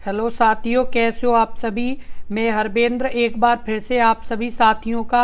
Hello साथियों, कैसे हो आप सभी। मैं हरबेंद्र एक बार फिर से आप सभी साथियों का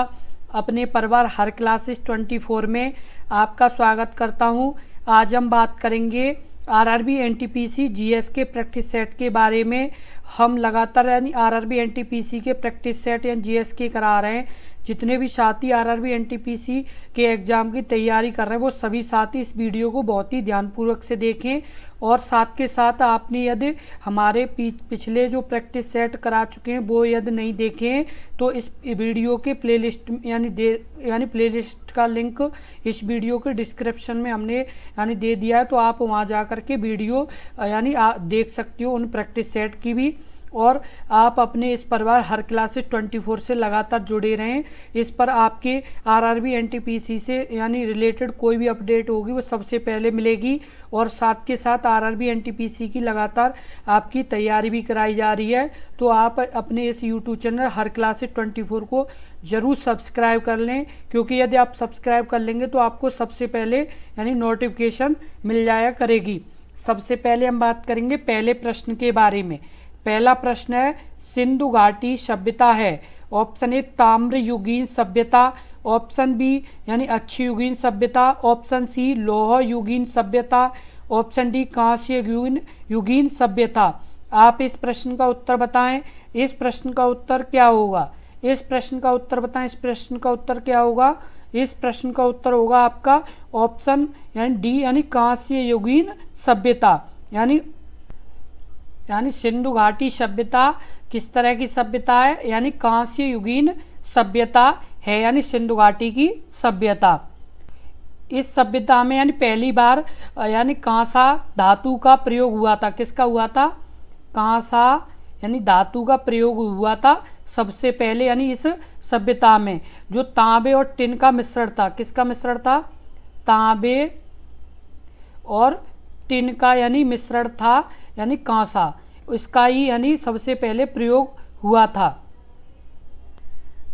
अपने परिवार हर क्लासेस 24 में आपका स्वागत करता हूं। आज हम बात करेंगे आरआरबी एनटीपीसी जीएस के प्रैक्टिस सेट के बारे में। हम लगातार यानी आरआरबी एनटीपीसी के प्रैक्टिस सेट या जीएस के करा रहे हैं। जितने भी साथी आरआरबी एनटीपीसी के एग्ज़ाम की तैयारी कर रहे हैं वो सभी साथी इस वीडियो को बहुत ही ध्यानपूर्वक से देखें। और साथ के साथ आपने यदि हमारे पिछले जो प्रैक्टिस सेट करा चुके हैं वो यदि नहीं देखे हैं तो इस वीडियो के प्लेलिस्ट यानी प्लेलिस्ट का लिंक इस वीडियो के डिस्क्रिप्शन में हमने दे दिया है, तो आप वहां जा कर के वीडियो देख सकते हो उन प्रैक्टिस सेट की भी। और आप अपने इस परिवार हर क्लासेस 24 से लगातार जुड़े रहें। इस पर आपके आरआरबी एनटीपीसी से रिलेटेड कोई भी अपडेट होगी वो सबसे पहले मिलेगी। और साथ के साथ आरआरबी एनटीपीसी की लगातार आपकी तैयारी भी कराई जा रही है। तो आप अपने इस यूट्यूब चैनल हर क्लासेस 24 को ज़रूर सब्सक्राइब कर लें, क्योंकि यदि आप सब्सक्राइब कर लेंगे तो आपको सबसे पहले नोटिफिकेशन मिल जाया करेगी। सबसे पहले हम बात करेंगे पहले प्रश्न के बारे में। पहला प्रश्न है, सिंधु घाटी सभ्यता है। ऑप्शन ए ताम्र युगीन सभ्यता, ऑप्शन बी अच्छी युगीन सभ्यता, ऑप्शन सी लौह युगीन सभ्यता, ऑप्शन डी कांस्य युगीन सभ्यता। आप इस प्रश्न का उत्तर बताएं। इस प्रश्न का उत्तर क्या होगा? इस प्रश्न का उत्तर बताएं। इस प्रश्न का उत्तर क्या होगा? इस प्रश्न का उत्तर होगा आपका ऑप्शन डी कांस्य युगीन सभ्यता। यानी सिंधु घाटी सभ्यता किस तरह की सभ्यता है? कांस्य युगीन सभ्यता है, सिंधु घाटी की सभ्यता। इस सभ्यता में पहली बार कांसा धातु का प्रयोग हुआ था। किसका हुआ था? कांसा धातु का प्रयोग हुआ था सबसे पहले इस सभ्यता में। जो तांबे और टिन का मिश्रण था। किसका मिश्रण था? तांबे और टिन का मिश्रण था, कांसा। इसका ही सबसे पहले प्रयोग हुआ था।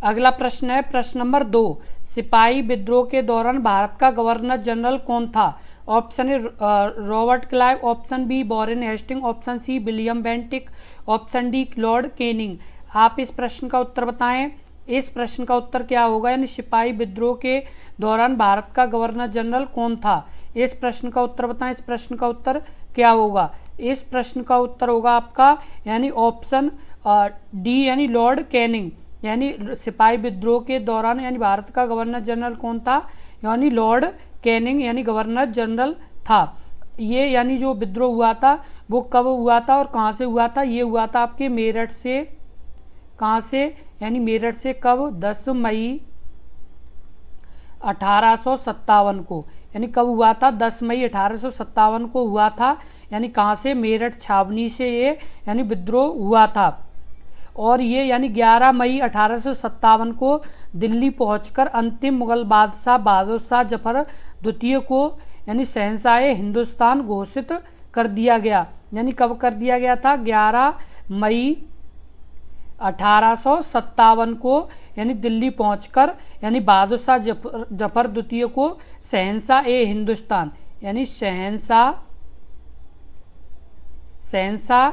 अगला प्रश्न है प्रश्न नंबर 2। सिपाही विद्रोह के दौरान भारत का गवर्नर जनरल कौन था? Option A Robert Clive, option B Warren Hasting, option C William Bentinck, option D Lord Canning. आप इस प्रश्न का उत्तर बताएं। इस प्रश्न का उत्तर क्या होगा? सिपाही विद्रोह के दौरान भारत का गवर्नर जनरल कौन था? इस प्रश्न का उत्तर बताएं। इस प्रश्न का उत्तर क्या होगा? इस प्रश्न का उत्तर होगा आपका ऑप्शन डी लॉर्ड कैनिंग। सिपाही विद्रोह के दौरान भारत का गवर्नर जनरल कौन था? लॉर्ड कैनिंग गवर्नर जनरल था। ये जो विद्रोह हुआ था वो कब हुआ था और कहाँ से हुआ था? ये हुआ था आपके मेरठ से। कहाँ से? मेरठ से। कब? 10 मई 1857 को। कब हुआ था? 10 मई 1857 को हुआ था। कहाँ से? मेरठ छावनी से ये विद्रोह हुआ था। और ये 11 मई 1857 को दिल्ली पहुंचकर अंतिम मुगल बादशाह बहादुर शाह जफर द्वितीय को शहंशाह हिंदुस्तान घोषित कर दिया गया। कब कर दिया गया था? 11 मई 1857 को दिल्ली पहुंचकर बहादुर शाह जफर द्वितीय को शहंशाह हिंदुस्तान शहंशाह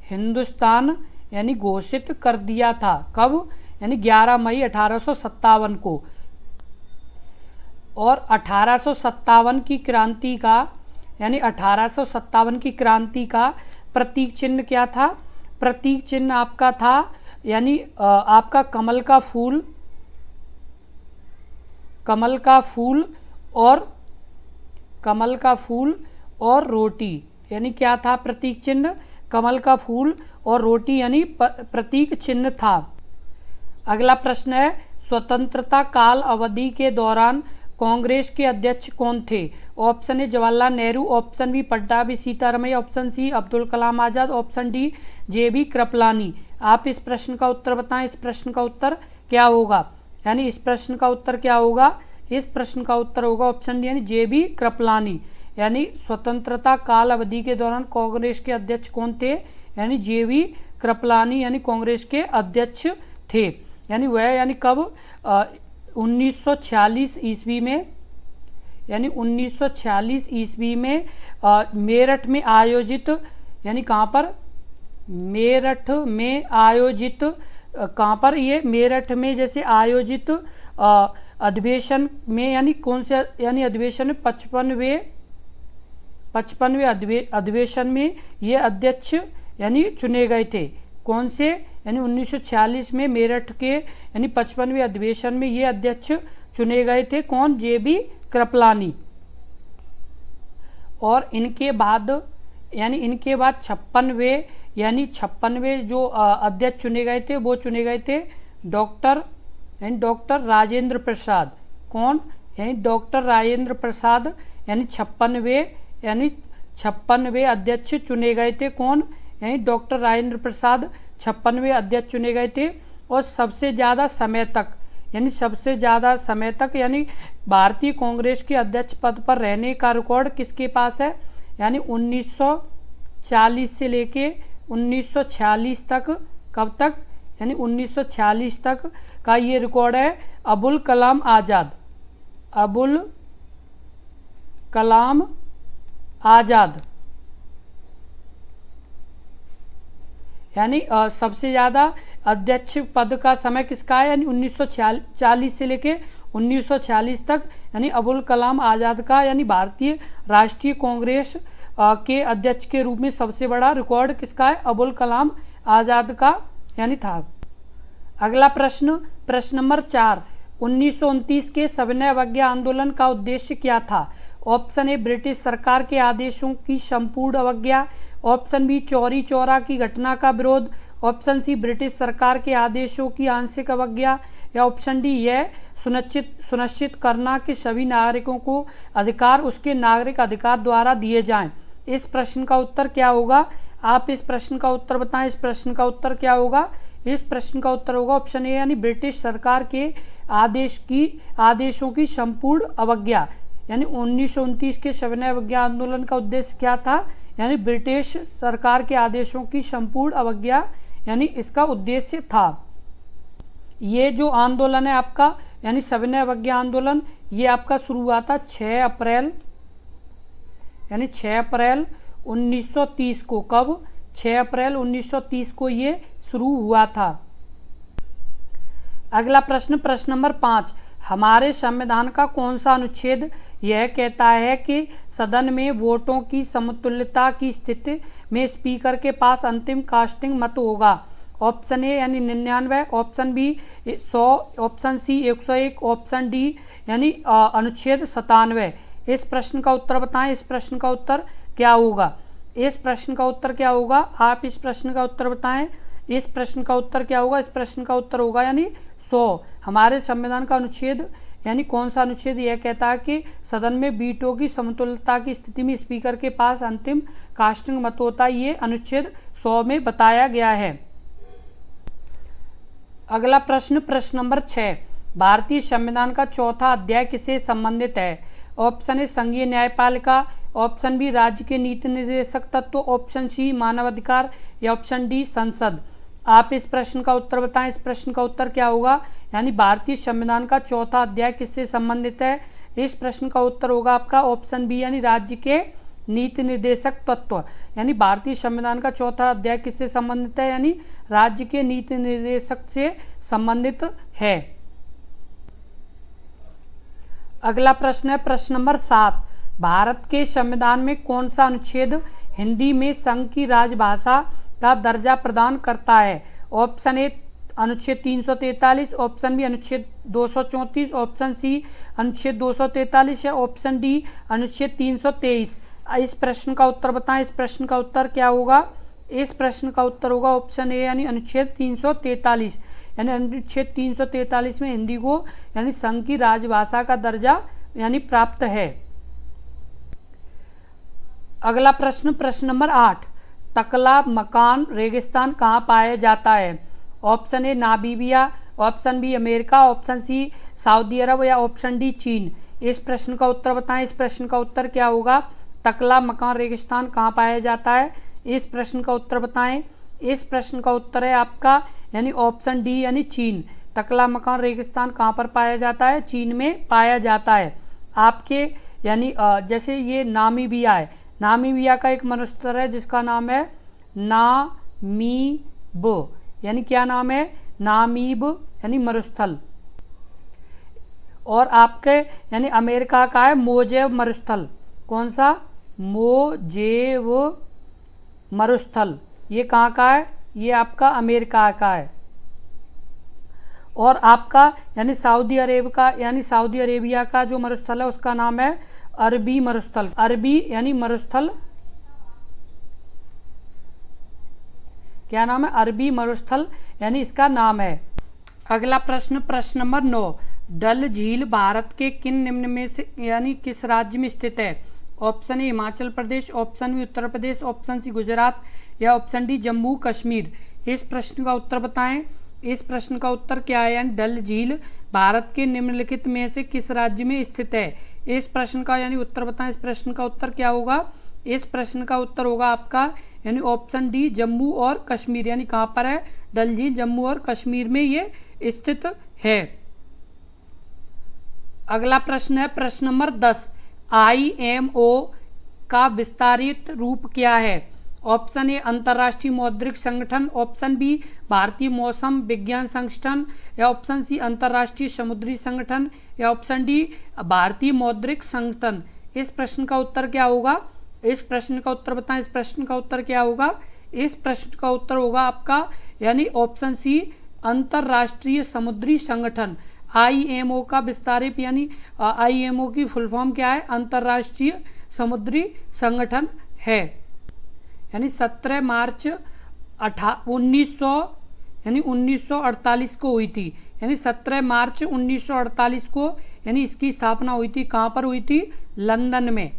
हिंदुस्तान घोषित कर दिया था। कब? 11 मई 1857 को। और 1857 की क्रांति का 1857 की क्रांति का प्रतीक चिन्ह क्या था? प्रतीक चिन्ह आपका था आपका कमल का फूल और रोटी। क्या था प्रतीक चिन्ह? कमल का फूल और रोटी प्रतीक चिन्ह था। अगला प्रश्न है, स्वतंत्रता काल अवधि के दौरान कांग्रेस के अध्यक्ष कौन थे? Option A Jawaharlal Nehru, option B Pattabhi Sitaramayya, option C Abdul Kalam Azad, option D JB. Kripalani. आप इस प्रश्न का उत्तर बताएं। इस प्रश्न का उत्तर क्या होगा? इस प्रश्न का उत्तर क्या होगा? इस प्रश्न का उत्तर होगा ऑप्शन डी जे.बी. कृपलानी। स्वतंत्रता काल अवधि के दौरान कांग्रेस के अध्यक्ष कौन थे? जे.बी. कृपलानी कांग्रेस के अध्यक्ष थे। वह कब? 1946 ईस्वी में 1946 ईस्वी में मेरठ में आयोजित कहाँ पर मेरठ में आयोजित कहाँ पर, ये मेरठ में जैसे आयोजित अधिवेशन में, यानी कौन से, यानी अधिवेशन में 55वें अधिवेशन में ये अध्यक्ष यानी चुने गए थे। कौन से, यानी 1946 में मेरठ के यानी 55वें अधिवेशन में ये अध्यक्ष चुने गए थे। कौन, JB कृपलानी। और इनके बाद 56वें जो अध्यक्ष चुने गए थे वो चुने गए थे डॉक्टर राजेंद्र प्रसाद। कौन, यानी डॉक्टर राजेंद्र प्रसाद यानी 56वें अध्यक्ष चुने गए थे। कौन, यानी डॉक्टर राजेंद्र प्रसाद 56वें अध्यक्ष चुने गए थे। और सबसे ज़्यादा समय तक यानी भारतीय कांग्रेस के अध्यक्ष पद पर रहने का रिकॉर्ड किसके पास है, यानी 1940 से लेके 1946 तक, कब तक, यानी 1946 तक का ये रिकॉर्ड है अबुल कलाम आज़ाद। यानी सबसे ज़्यादा अध्यक्ष पद का समय किसका है, यानी 1940 से लेके 1946 तक, यानी अबुल कलाम आज़ाद का, यानी भारतीय राष्ट्रीय कांग्रेस के अध्यक्ष के रूप में सबसे बड़ा रिकॉर्ड किसका है, अबुल कलाम आज़ाद का यानी था। अगला प्रश्न नंबर 4, 1929 के सविनय अवज्ञा आंदोलन का उद्देश्य क्या था। ऑप्शन ए, ब्रिटिश सरकार के आदेशों की संपूर्ण अवज्ञा। ऑप्शन बी, चौरी चौरा की घटना का विरोध। ऑप्शन सी, ब्रिटिश सरकार के आदेशों की आंशिक अवज्ञा। या ऑप्शन डी, यह सुनिश्चित करना कि सभी नागरिकों को अधिकार उसके नागरिक अधिकार द्वारा दिए जाएं। इस प्रश्न का उत्तर क्या होगा, आप इस प्रश्न का उत्तर बताएं। इस प्रश्न का उत्तर क्या होगा, इस प्रश्न का उत्तर होगा ऑप्शन ए, यानी ब्रिटिश सरकार के आदेशों की संपूर्ण अवज्ञा। यानी 1929 के सविनय अवज्ञा आंदोलन का उद्देश्य क्या था, यानी ब्रिटिश सरकार के आदेशों की संपूर्ण अवज्ञा, यानी इसका उद्देश्य था। ये जो आंदोलन है आपका, यानी सविनय अवज्ञा आंदोलन, ये आपका शुरू हुआ था 6 अप्रैल 1930 को। कब, 6 अप्रैल 1930 को ये शुरू हुआ था। अगला प्रश्न नंबर 5, हमारे संविधान का कौन सा अनुच्छेद यह कहता है कि सदन में वोटों की समतुल्यता की स्थिति में स्पीकर के पास अंतिम कास्टिंग मत होगा। ऑप्शन ए, यानी 99। Option B, 100। Option C, 101। Option D, यानी अनुच्छेद 97। इस प्रश्न का उत्तर बताएं। इस प्रश्न का उत्तर क्या होगा, इस प्रश्न का उत्तर क्या होगा, आप इस प्रश्न का उत्तर बताएं। इस प्रश्न का उत्तर क्या होगा, इस प्रश्न का उत्तर होगा यानी 100। हमारे संविधान का अनुच्छेद यानी कौन सा अनुच्छेद यह कहता है कि सदन में वीटो की समतुल्यता की स्थिति में स्पीकर के पास अंतिम कास्टिंग मत होता है, ये अनुच्छेद 100 में बताया गया है। अगला प्रश्न नंबर 6, भारतीय संविधान का चौथा अध्याय किससे संबंधित है। ऑप्शन ए, संघीय न्यायपालिका। ऑप्शन बी, राज्य के नीति निर्देशक तत्व। ऑप्शन सी, मानवाधिकार। या ऑप्शन डी, संसद। आप इस प्रश्न का उत्तर बताएं। इस प्रश्न का उत्तर क्या होगा, यानी भारतीय संविधान का चौथा अध्याय किससे संबंधित है। इस प्रश्न का उत्तर होगा आपका ऑप्शन बी, यानी राज्य के नीति निर्देशक तत्व। यानी भारतीय संविधान का चौथा अध्याय किससे संबंधित है, यानी राज्य के नीति निर्देशक से संबंधित है। अगला प्रश्न है प्रश्न नंबर 7, भारत के संविधान में कौन सा अनुच्छेद हिंदी में संघ की राजभाषा का दर्जा प्रदान करता है। ऑप्शन ए, अनुच्छेद 343। ऑप्शन बी, अनुच्छेद 234। ऑप्शन सी, अनुच्छेद 243। या ऑप्शन डी, अनुच्छेद 323। इस प्रश्न का उत्तर बताएं। इस प्रश्न का उत्तर क्या होगा, इस प्रश्न का उत्तर होगा ऑप्शन ए, यानी अनुच्छेद 343। यानी अनुच्छेद 343 में हिंदी को यानी संघ की राजभाषा का दर्जा यानी प्राप्त है। अगला प्रश्न नंबर 8, तकला मकान रेगिस्तान कहाँ पाया जाता है। Option A, Namibia. Option B, America. Option C, Saudi Arab. या ऑप्शन डी, चीन। इस प्रश्न का उत्तर बताएं। इस प्रश्न का उत्तर क्या होगा, तकला मकान रेगिस्तान कहाँ पाया जाता है। इस प्रश्न का उत्तर बताएं। इस प्रश्न का उत्तर है आपका यानी ऑप्शन डी, यानी चीन। तकला मकान रेगिस्तान कहाँ पर पाया जाता है, चीन में पाया जाता है। आपके यानी जैसे ये नामीबिया है, नामीबिया का एक मरुस्थल है जिसका नाम है यानी क्या नाम है, नामीब यानी मरुस्थल। और आपके यानी अमेरिका का है मोजेव मरुस्थल। कौन सा, मोजेव मरुस्थल, ये कहाँ का है, ये आपका अमेरिका का है। और आपका यानी सऊदी अरेबिया का जो मरुस्थल है उसका नाम है अरबी मरुस्थल। अरबी यानी मरुस्थल, क्या नाम है, अरबी मरुस्थल यानी इसका नाम है। अगला प्रश्न, प्रश्न नंबर 9, डल झील भारत के किन निम्न में से यानी किस राज्य में स्थित है। Option A Himachal Pradesh, option B Uttar Pradesh, option C Gujarat या ऑप्शन डी जम्मू कश्मीर। इस प्रश्न का उत्तर बताएं। इस प्रश्न का उत्तर क्या है, यानी डल झील भारत के निम्नलिखित में से किस राज्य में स्थित है। इस प्रश्न का यानी उत्तर बताएं। इस प्रश्न का उत्तर क्या होगा, इस प्रश्न का उत्तर होगा आपका यानी ऑप्शन डी जम्मू और कश्मीर। यानी कहाँ पर है, डल झील जम्मू और कश्मीर में ये स्थित है। अगला प्रश्न है प्रश्न नंबर 10, IMO का विस्तारित रूप क्या है। ऑप्शन ए अंतर्राष्ट्रीय मौद्रिक संगठन, ऑप्शन बी भारतीय मौसम विज्ञान संगठन या ऑप्शन सी अंतर्राष्ट्रीय समुद्री संगठन या ऑप्शन डी भारतीय मौद्रिक संगठन। इस प्रश्न का उत्तर क्या होगा, इस प्रश्न का उत्तर बताएं। इस प्रश्न का उत्तर क्या होगा, इस प्रश्न का उत्तर होगा आपका यानी ऑप्शन सी अंतर्राष्ट्रीय समुद्री संगठन। IMO का विस्तारित यानी IMO की फुल फॉर्म क्या है, अंतर्राष्ट्रीय समुद्री संगठन है। यानी 17 मार्च 1948 को हुई थी। यानी 17 मार्च 1948 को यानी इसकी स्थापना हुई थी। कहाँ पर हुई थी, लंदन में।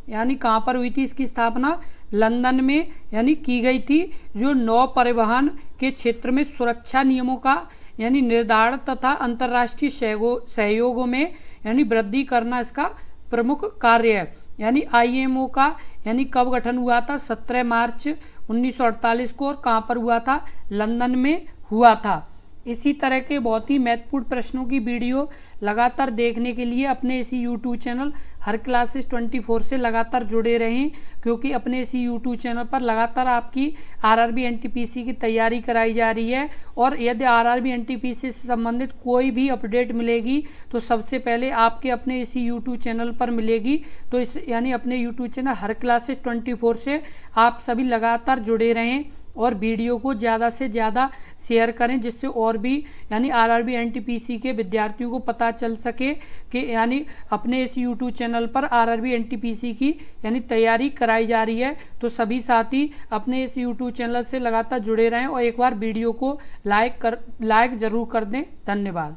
यानी कहाँ पर हुई थी इसकी स्थापना, लंदन में यानी की गई थी। जो नौ परिवहन के क्षेत्र में सुरक्षा नियमों का यानी निर्धारण तथा अंतर्राष्ट्रीय सहयोगों में यानी वृद्धि करना इसका प्रमुख कार्य है। यानी IMO का यानी कब गठन हुआ था, 17 मार्च 1948 को, और कहाँ पर हुआ था, लंदन में हुआ था। इसी तरह के बहुत ही महत्वपूर्ण प्रश्नों की वीडियो लगातार देखने के लिए अपने इसी यूट्यूब चैनल हर क्लासेस 24 से लगातार जुड़े रहें, क्योंकि अपने इसी यूट्यूब चैनल पर लगातार आपकी RRB NTPC की तैयारी कराई जा रही है। और यदि RRB NTPC से संबंधित कोई भी अपडेट मिलेगी तो सबसे पहले आपके अपने इसी यूट्यूब चैनल पर मिलेगी। तो इस यानी अपने यूट्यूब चैनल हर क्लासेस 24 से आप सभी लगातार जुड़े रहें और वीडियो को ज़्यादा से ज़्यादा शेयर करें, जिससे और भी यानी RRB NTPC के विद्यार्थियों को पता चल सके कि यानी अपने इस YouTube चैनल पर RRB NTPC की यानी तैयारी कराई जा रही है। तो सभी साथी अपने इस YouTube चैनल से लगातार जुड़े रहें और एक बार वीडियो को लाइक ज़रूर कर दें। धन्यवाद।